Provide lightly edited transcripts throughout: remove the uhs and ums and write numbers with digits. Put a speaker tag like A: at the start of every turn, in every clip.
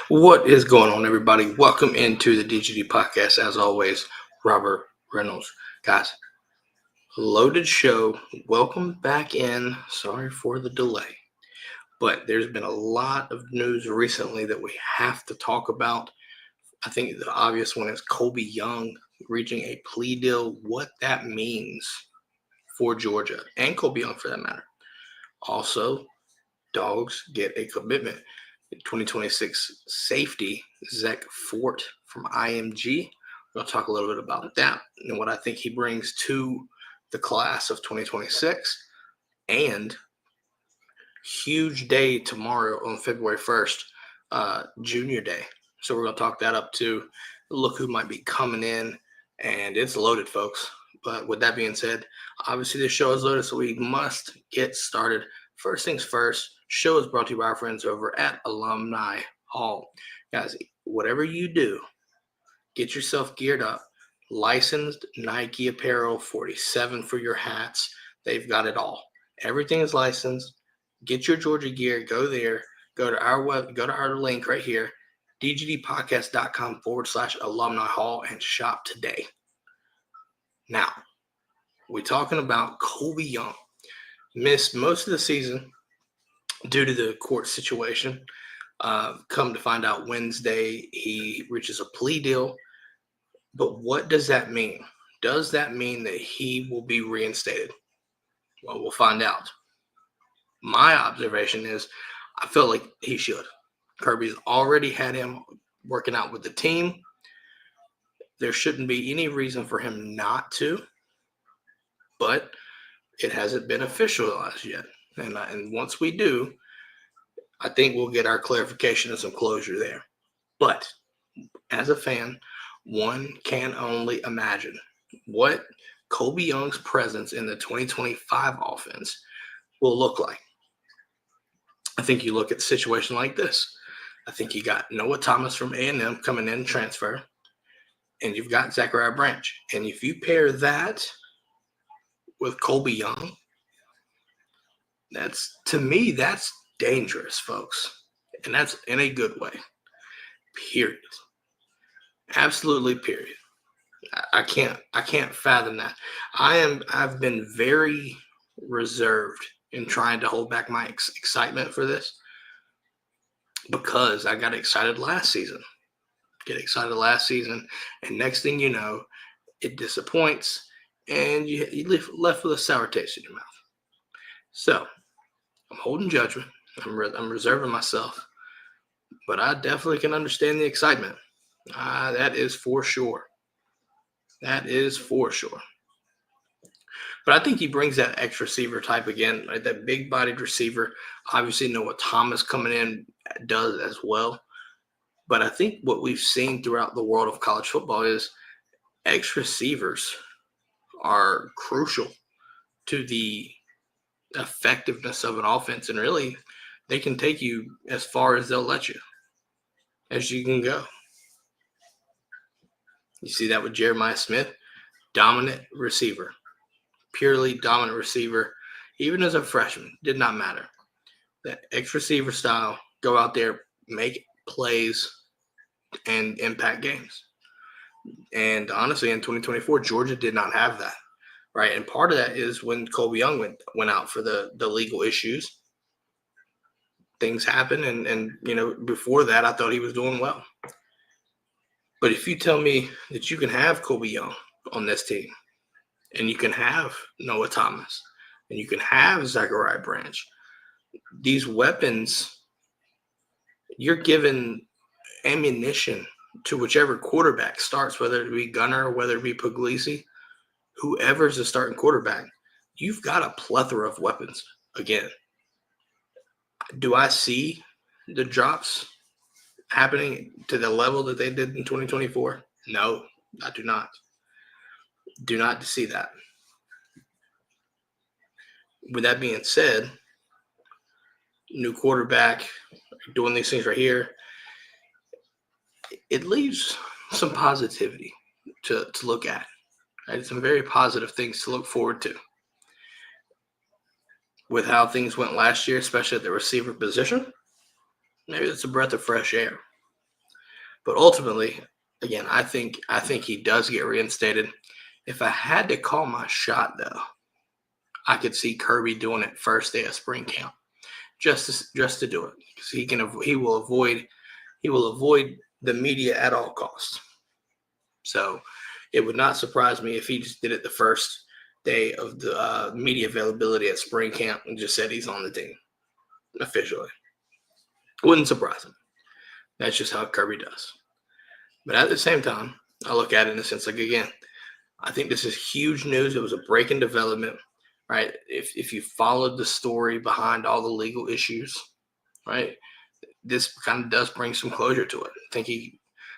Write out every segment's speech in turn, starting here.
A: What is going on, everybody? Welcome into the DGD Podcast. As always, Robert Reynolds. Guys, loaded show. Welcome back in. Sorry for the delay. But there's been a lot of news recently that we have to talk about. I think the obvious one is Colbie Young reaching a plea deal, what that means for Georgia and Colbie Young for that matter. Also, Dawgs get a commitment. 2026 safety, Zach Fort from IMG. We're going to talk a little bit about that and what I think he brings to the class of 2026. And huge day tomorrow on February 1st, Junior Day. So we're going to talk that up too. Look who might be coming in, and it's loaded, folks. But with that being said, obviously this show is loaded, so we must get started. First things first, show is brought to you by our friends over at Alumni Hall. Guys, whatever you do, get yourself geared up. Licensed Nike apparel, 47 for your hats. They've got it all. Everything is licensed. Get your Georgia gear. Go there. Go to our link right here, dgdpodcast.com/alumni hall, and shop today. Now, we're talking about Colbie Young. Missed most of the season due to the court situation. Come to find out Wednesday, he reaches a plea deal. But what does that mean? Does that mean that he will be reinstated? Well, we'll find out. My observation is I feel like he should. Kirby's already had him working out with the team. There shouldn't be any reason for him not to, but it hasn't been officialized yet. And once we do, I think we'll get our clarification and some closure there. But as a fan, one can only imagine what Colbie Young's presence in the 2025 offense will look like. I think you look at the situation like this. I think you got Noah Thomas from A&M coming in transfer, and you've got Zachariah Branch. And if you pair that with Colbie Young, that's dangerous, folks. And that's in a good way. Period. Absolutely, period. I can't fathom that. I've been very reserved in trying to hold back my excitement for this because I got excited last season. And next thing you know, it disappoints, and you left with a sour taste in your mouth. So I'm holding judgment. I'm reserving myself, but I definitely can understand the excitement. That is for sure. But I think he brings that X receiver type again, right? That big-bodied receiver. Obviously, Noah Thomas coming in does as well. But I think what we've seen throughout the world of college football is X receivers are crucial to the effectiveness of an offense. And really, they can take you as far as they'll let you, as you can go. You see that with Jeremiah Smith, dominant receiver, purely dominant receiver. Even as a freshman, did not matter. That X receiver style, go out there, make plays, and impact games. And honestly, in 2024, Georgia did not have that, right? And part of that is when Colbie Young went out for the legal issues. Things happen, and before that, I thought he was doing well. But if you tell me that you can have Colbie Young on this team, and you can have Noah Thomas, and you can have Zachariah Branch, these weapons, you're given ammunition to whichever quarterback starts, whether it be Gunner or whether it be Puglisi, whoever's the starting quarterback, you've got a plethora of weapons. Again, do I see the drops happening to the level that they did in 2024? No, I do not. Do not see that. With that being said, new quarterback, doing these things right here, it leaves some positivity to look at. Right? Some very positive things to look forward to. With how things went last year, especially at the receiver position, maybe it's a breath of fresh air. But ultimately, again, I think he does get reinstated. If I had to call my shot, though, I could see Colbie doing it first day of spring camp, just to do it, because he will avoid the media at all costs. So it would not surprise me if he just did it the first day of the media availability at spring camp and just said he's on the team officially. Wouldn't surprise me. That's just how Colbie does. But at the same time, I look at it in a sense like, again, I think this is huge news. It was a break in development, right? If you followed the story behind all the legal issues, right, this kind of does bring some closure to it.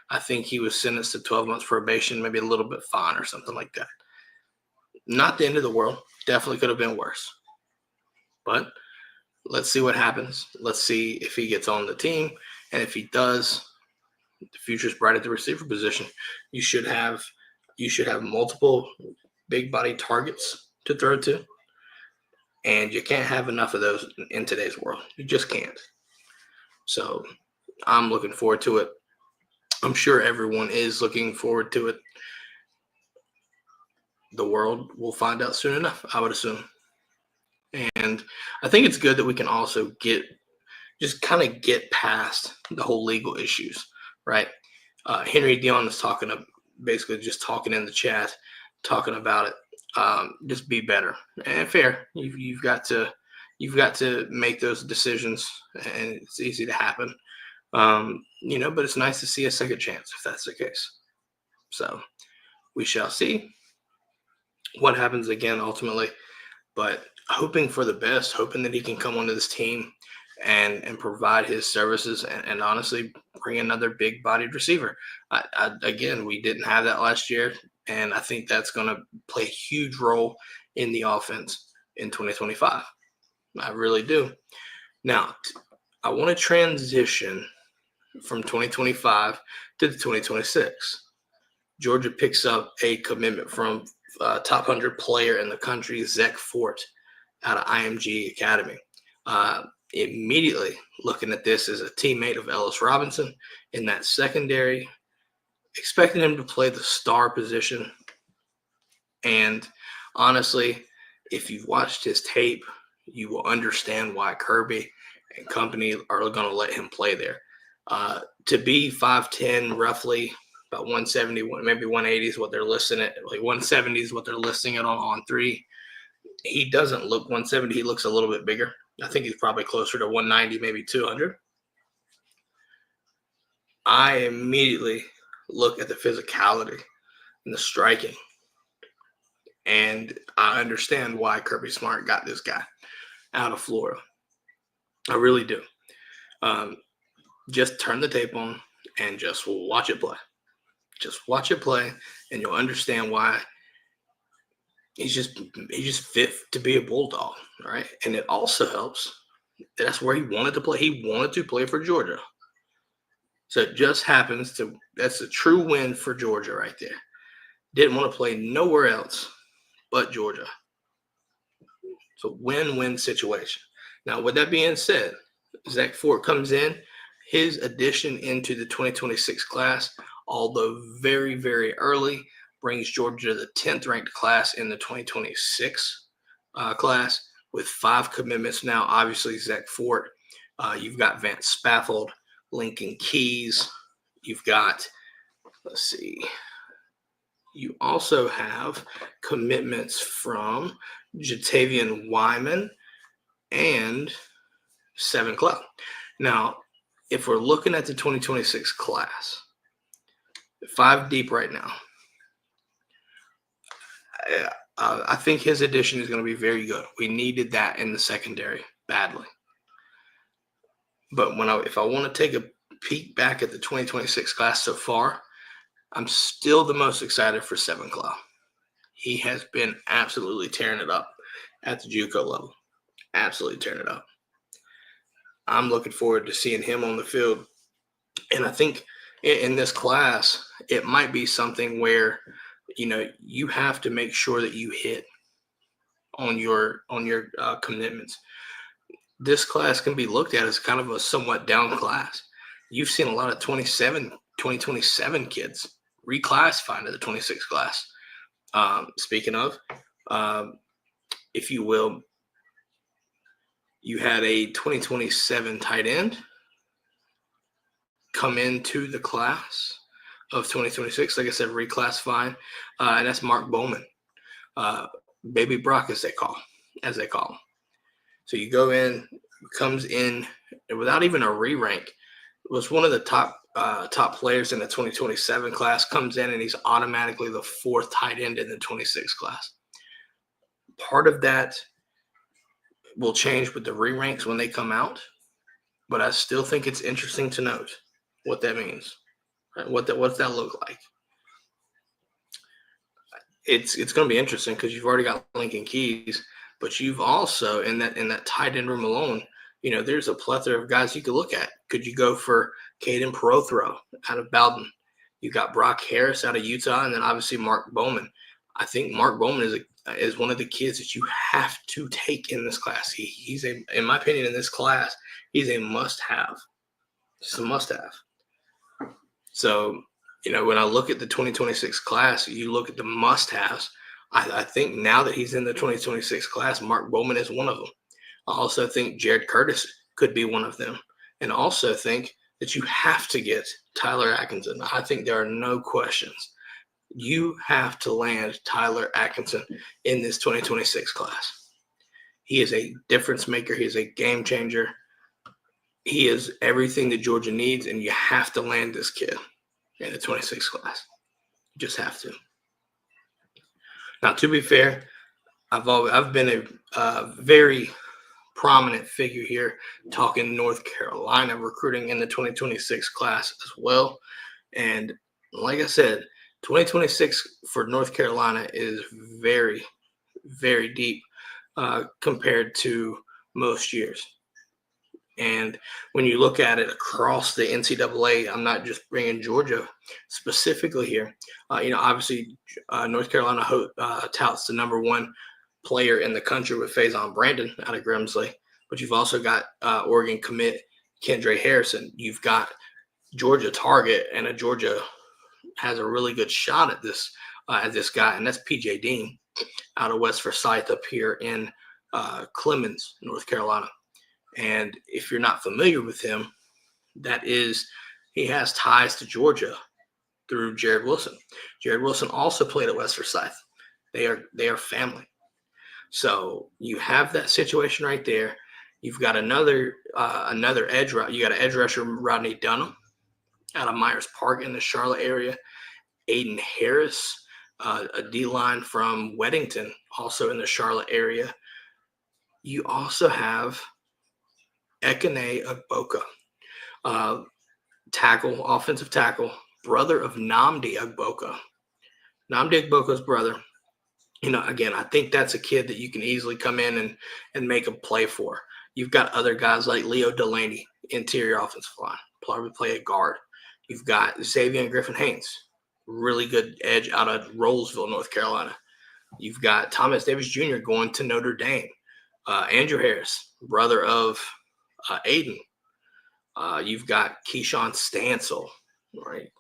A: I think he was sentenced to 12 months probation, maybe a little bit fine or something like that. Not the end of the world. Definitely could have been worse. But let's see what happens. Let's see if he gets on the team. And if he does, the future's bright at the receiver position. You should have multiple big body targets to throw to. And you can't have enough of those in today's world. You just can't. So I'm looking forward to it. I'm sure everyone is looking forward to it. The world will find out soon enough, I would assume. And I think it's good that we can also get past the whole legal issues, right? Henry Dion is basically just talking in the chat, talking about it. Just be better and fair. You've got to make those decisions, and it's easy to happen. But it's nice to see a second chance if that's the case. So we shall see what happens again ultimately, but hoping for the best, hoping that he can come onto this team and provide his services and honestly bring another big bodied receiver. Again, we didn't have that last year, and I think that's going to play a huge role in the offense in 2025. I really do. Now, I want to transition from 2025 to the 2026. Georgia picks up a commitment from top 100 player in the country, Zach Fort, out of IMG Academy. Immediately looking at this as a teammate of Ellis Robinson in that secondary, expecting him to play the star position. And honestly, if you've watched his tape, you will understand why Colbie and company are going to let him play there. To be 5'10", roughly about 170, maybe 180 is what they're listing it. Like 170 is what they're listing it on 3. He doesn't look 170. He looks a little bit bigger. I think he's probably closer to 190, maybe 200. I immediately look at the physicality and the striking, and I understand why Kirby Smart got this guy out of Florida. I really do. Just turn the tape on and just watch it play. Just watch it play, and you'll understand why he's just fit to be a Bulldog, right? And it also helps. That's where he wanted to play. He wanted to play for Georgia. So it just happens that's a true win for Georgia right there. Didn't want to play nowhere else but Georgia. It's a win-win situation. Now, with that being said, Zach Fort comes in. His addition into the 2026 class, although very, very early, brings Georgia to the 10th ranked class in the 2026 class with 5 commitments now. Obviously, Zach Fort. You've got Vance Spaffold, Lincoln Keys. You've got, you also have commitments from Jatavian Wyman and Seven Cloud. Now, if we're looking at the 2026 class, 5 deep right now, I think his addition is going to be very good. We needed that in the secondary badly. But if I want to take a peek back at the 2026 class so far, I'm still the most excited for Seven Cloud. He has been absolutely tearing it up at the JUCO level. Absolutely tearing it up. I'm looking forward to seeing him on the field. And I think in this class, it might be something where, you have to make sure that you hit on your commitments. This class can be looked at as kind of a somewhat down class. You've seen a lot of 27 2027 kids reclassified to the 26 class. Speaking of, if you will, you had a 2027 tight end come into the class of 2026, like I said, reclassifying, and that's Mark Bowman, Baby Brock, as they call him. So you go in, comes in without even a re-rank. Was one of the top players in the 2027 class, comes in and he's automatically the fourth tight end in the 26 class. Part of that will change with the re-ranks when they come out, but I still think it's interesting to note what that means. Right? What's that look like? It's going to be interesting because you've already got Lincoln Keys, but you've also in that tight end room alone, there's a plethora of guys you could look at. Could you go for Caden Prothro out of Bowden? You got Brock Harris out of Utah, and then obviously Mark Bowman. I think Mark Bowman is one of the kids that you have to take in this class. He's in my opinion, in this class, he's a must-have. Just a must-have. So, when I look at the 2026 class, you look at the must-haves. I think now that he's in the 2026 class, Mark Bowman is one of them. I also think Jared Curtis could be one of them. And I also think that you have to get Tyler Atkinson. I think there are no questions. You have to land Tyler Atkinson in this 2026 class. He is a difference maker. He is a game changer. He is everything that Georgia needs, and you have to land this kid in the 26 class. You just have to. Now, to be fair, I've been a very prominent figure here talking North Carolina recruiting in the 2026 class as well. And like I said, 2026 for North Carolina is very, very deep compared to most years. And when you look at it across the NCAA, I'm not just bringing Georgia specifically here. Obviously, North Carolina touts the number one player in the country with Faison Brandon out of Grimsley. But you've also got Oregon commit Kendra Harrison. You've got Georgia target, and Georgia has a really good shot at this guy, and that's PJ Dean out of West Forsyth up here in Clemens, North Carolina. And if you're not familiar with him, he has ties to Georgia through Jared Wilson. Jared Wilson also played at West Forsyth. They are family. So you have that situation right there. You've got another edge rusher. You got an edge rusher, Rodney Dunham, out of Myers Park in the Charlotte area. Aiden Harris, a D-line from Weddington, also in the Charlotte area. You also have Ekene Agboka, offensive tackle, brother of Nnamdi Agboka. Nnamdi Agboka's brother. Again, I think that's a kid that you can easily come in and make a play for. You've got other guys like Leo Delaney, interior offensive line, probably play a guard. You've got Xavier Griffin-Haynes, really good edge out of Rolesville, North Carolina. You've got Thomas Davis Jr. going to Notre Dame. Andrew Harris, brother of Aiden. You've got Keyshawn Stansel, right?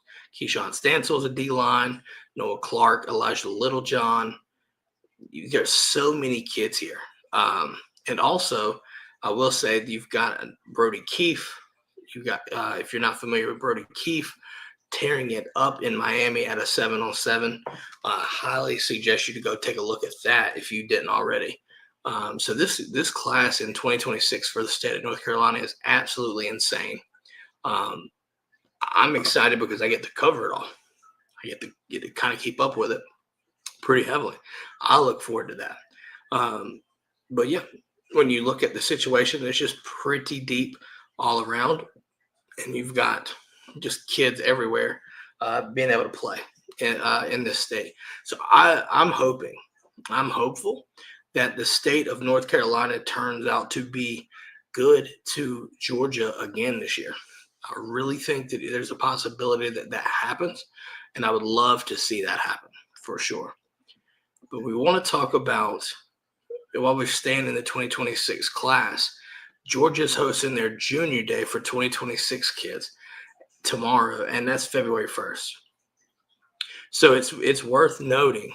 A: Keyshawn Stansel is a D-line. Noah Clark, Elijah Littlejohn. There's so many kids here. And also, I will say you've got Brody Keefe. You've got, if you're not familiar with Brody Keefe, tearing it up in Miami at a 7-on-7. Highly suggest you to go take a look at that if you didn't already. So this class in 2026 for the state of North Carolina is absolutely insane. I'm excited because I get to cover it all. I get to kind of keep up with it pretty heavily. I look forward to that. But yeah, when you look at the situation, it's just pretty deep all around, and you've got just kids everywhere being able to play in this state. So I'm hopeful that the state of North Carolina turns out to be good to Georgia again this year. I really think that there's a possibility that happens, and I would love to see that happen for sure. But we want to talk about, while we're staying in the 2026 class, Georgia's hosting their junior day for 2026 kids. tomorrow, and that's February 1st. So it's worth noting,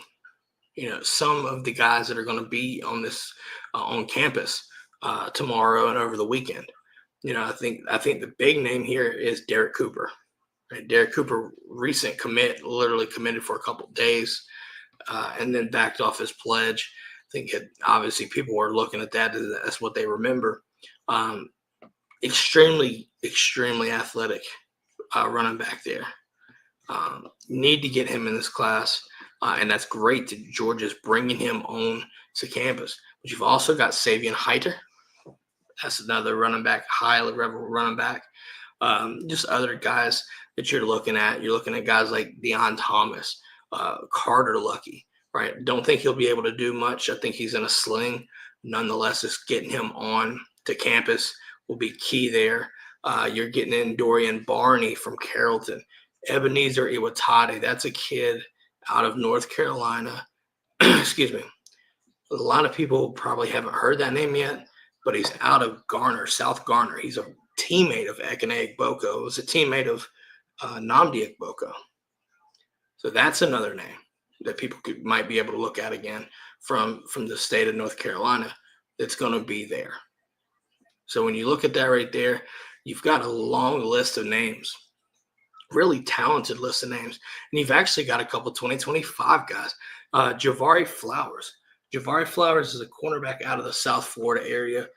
A: some of the guys that are going to be on this on campus tomorrow and over the weekend. I think the big name here is Derek Cooper. Right? Derek Cooper, recent commit, literally committed for a couple of days, and then backed off his pledge. I think obviously people were looking at that. That's what they remember. Extremely, extremely athletic running back there. Need to get him in this class, and that's great that Georgia's bringing him on to campus. But you've also got Savion Heiter. That's another running back, highly level running back. Just other guys that you're looking at. You're looking at guys like Deion Thomas, Carter Lucky, right? Don't think he'll be able to do much. I think he's in a sling. Nonetheless, just getting him on to campus will be key there. You're getting in Dorian Barney from Carrollton. Ebenezer Iwatade, that's a kid out of North Carolina. Excuse me. A lot of people probably haven't heard that name yet, but he's out of Garner, South Garner. He's a teammate of Ekene Boko. He was a teammate of Nnamdi Boko. So that's another name that people might be able to look at again from the state of North Carolina that's going to be there. So when you look at that right there, you've got a long list of names, really talented list of names. And you've actually got a couple 2025 guys. Javari Flowers. Javari Flowers is a cornerback out of the South Florida area.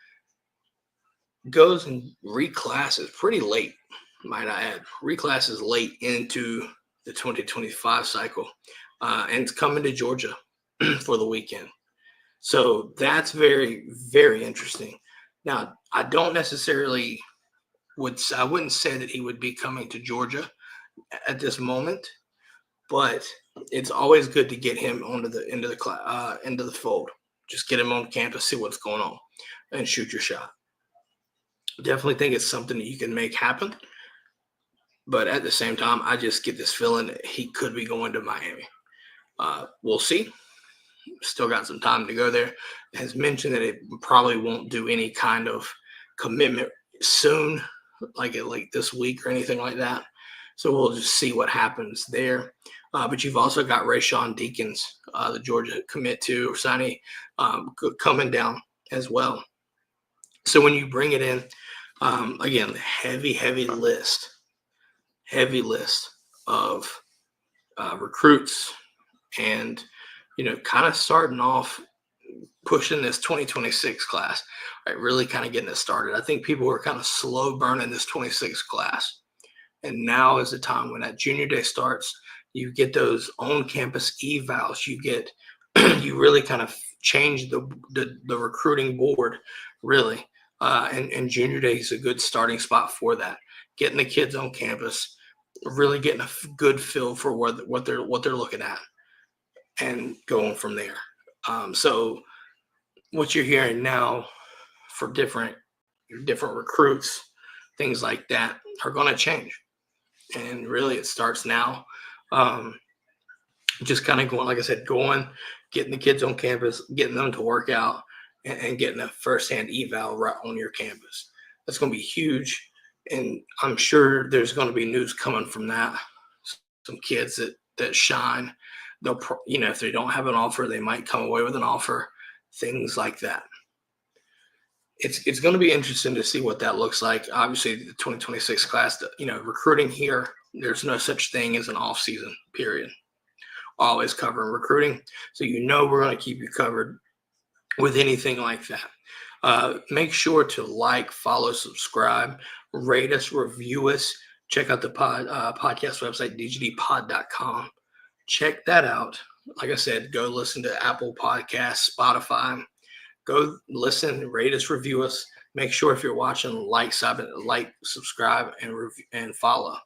A: Goes and reclasses pretty late, might I add. Reclasses late into the 2025 cycle. And it's coming to Georgia for the weekend. So that's very, very interesting. Now, I don't necessarily I wouldn't say that he would be coming to Georgia at this moment, but it's always good to get him onto the into the fold. Just get him on campus, see what's going on, and shoot your shot. Definitely think it's something that you can make happen. But at the same time, I just get this feeling that he could be going to Miami. We'll see. Still got some time to go there. It has mentioned that it probably won't do any kind of commitment soon, like this week or anything like that. So we'll just see what happens there. But you've also got Rayshawn Deakins, the Georgia commit to signee, coming down as well. So when you bring it in, again, heavy list of recruits, and kind of starting off pushing this 2026 class, right? Really kind of getting it started. I think people were kind of slow burning this 26 class. And now is the time when that junior day starts, you get those on-campus evals. You really kind of change the recruiting board, really. And junior day is a good starting spot for that. Getting the kids on campus, really getting a good feel for what they're looking at, and going from there. So what you're hearing now for different recruits, things like that, are going to change. And really it starts now. Just kind of going, like I said, getting the kids on campus, getting them to work out, and getting a firsthand eval right on your campus. That's going to be huge. And I'm sure there's going to be news coming from that. Some kids that shine, they'll, if they don't have an offer, they might come away with an offer, things like that. It's going to be interesting to see what that looks like. Obviously, the 2026 class, recruiting here, there's no such thing as an off-season period. Always covering recruiting. So we're going to keep you covered with anything like that. Make sure to like, follow, subscribe, rate us, review us. Check out the podcast website, dgdpod.com. Check that out. Like I said, go listen to Apple Podcasts, Spotify. Go listen, rate us, review us. Make sure if you're watching, like, subscribe, and follow.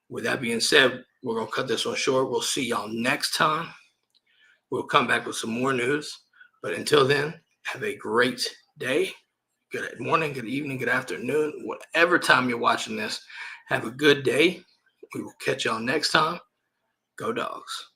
A: With that being said, we're going to cut this one short. We'll see y'all next time. We'll come back with some more news. But until then, have a great day. Good morning, good evening, good afternoon. Whatever time you're watching this, have a good day. We will catch y'all next time. Go Dawgs.